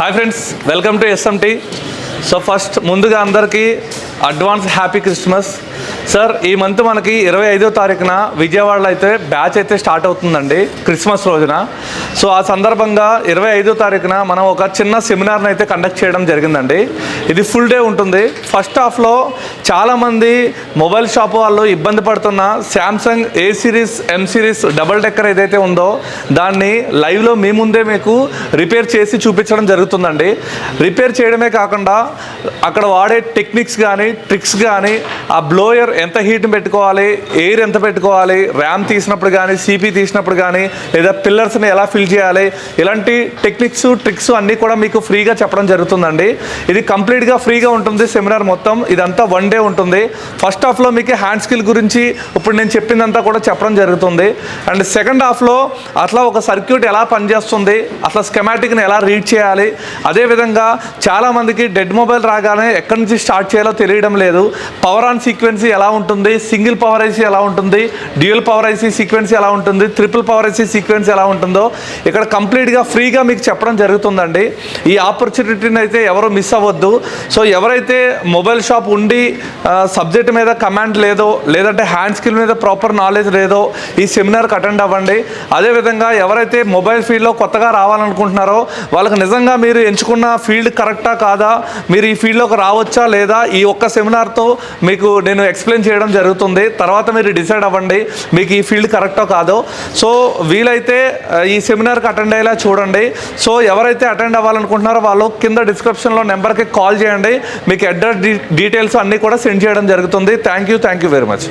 Hi friends, welcome to SMT. So first ముందుగా అందరికీ advance happy Christmas. Sir, ఈ month మనకి 25వ తారీఖున విజయవాడలో అయితే బ్యాచ్ అయితే స్టార్ట్ అవుతుందండి, క్రిస్మస్ రోజున. సో ఆ సందర్భంగా 25వ తారీఖున మనం ఒక చిన్న సెమినార్ని అయితే కండక్ట్ చేయడం జరిగిందండి. ఇది ఫుల్ డే ఉంటుంది. ఫస్ట్ హాఫ్లో చాలామంది మొబైల్ షాప్ వాళ్ళు ఇబ్బంది పడుతున్న శాంసంగ్ ఏ సిరీస్, ఎం సిరీస్ డబల్ డెక్కర్ ఏదైతే ఉందో దాన్ని లైవ్లో మీ ముందే మీకు రిపేర్ చేసి చూపించడం జరుగుతుందండి. రిపేర్ చేయడమే కాకుండా అక్కడ వాడే టెక్నిక్స్ కానీ ట్రిక్స్ కానీ, ఆ బ్లోయర్ ఎంత హీట్ని పెట్టుకోవాలి, ఎయిర్ ఎంత పెట్టుకోవాలి, ర్యామ్ తీసినప్పుడు కానీ సిపి తీసినప్పుడు కానీ, లేదా పిల్లర్స్ని ఎలా ఫిల్ చేయాలి, ఇలాంటి టెక్నిక్స్ ట్రిక్స్ అన్నీ కూడా మీకు ఫ్రీగా చెప్పడం జరుగుతుందండి. ఇది కంప్లీట్గా ఫ్రీగా ఉంటుంది సెమినార్ మొత్తం. ఇదంతా వన్ డే ఉంటుంది. ఫస్ట్ హాఫ్లో మీకు హ్యాండ్ స్కిల్ గురించి ఇప్పుడు నేను చెప్పిందంతా కూడా చెప్పడం జరుగుతుంది. అండ్ సెకండ్ హాఫ్లో అట్లా ఒక సర్క్యూట్ ఎలా పనిచేస్తుంది, అట్లా స్కెమాటిక్ని ఎలా రీడ్ చేయాలి, అదేవిధంగా చాలామందికి డెడ్ మొబైల్ రాగానే ఎక్కడి నుంచి స్టార్ట్ చేయాలో తెలియడం లేదు. పవర్ ఆన్ సీక్వెన్సీ ఎలా ఉంటుంది, సింగిల్ పవర్ ఐసీ ఎలా ఉంటుంది, డ్యూయల్ పవర్ ఐసీ సీక్వెన్సీ ఎలా ఉంటుంది, ట్రిపుల్ పవర్ ఐసీ సీక్వెన్స్ ఎలా ఉంటుందో ఇక్కడ కంప్లీట్గా ఫ్రీగా మీకు చెప్పడం జరుగుతుందండి. ఈ ఆపర్చునిటీని అయితే ఎవరు మిస్ అవ్వద్దు. సో ఎవరైతే మొబైల్ షాప్ ఉండి సబ్జెక్ట్ మీద కమాండ్ లేదో, లేదంటే హ్యాండ్ స్కిల్ మీద ప్రాపర్ నాలెడ్జ్ లేదో ఈ సెమినార్కి అటెండ్ అవ్వండి. అదేవిధంగా ఎవరైతే మొబైల్ ఫీల్డ్లో కొత్తగా రావాలనుకుంటున్నారో వాళ్ళకి నిజంగా మీరు ఎంచుకున్న ఫీల్డ్ కరెక్టా కాదా, మీరు ఈ ఫీల్డ్లోకి రావచ్చా లేదా, ఈ ఒక్క సెమినార్తో మీకు నేను ఎక్స్ప్లెయిన్ చేయడం జరుగుతుంది. తర్వాత మీరు డిసైడ్ అవ్వండి మీకు ఈ ఫీల్డ్ కరెక్టో కాదో. సో వీలైతే ఈ సెమినార్కి అటెండ్ అయ్యేలా చూడండి. సో ఎవరైతే అటెండ్ అవ్వాలనుకుంటున్నారో వాళ్ళు కింద డిస్క్రిప్షన్లో నెంబర్కి కాల్ చేయండి. మీకు అడ్రస్ డీటెయిల్స్ అన్నీ కూడా సెండ్ చేయడం జరుగుతుంది. Thank you very much.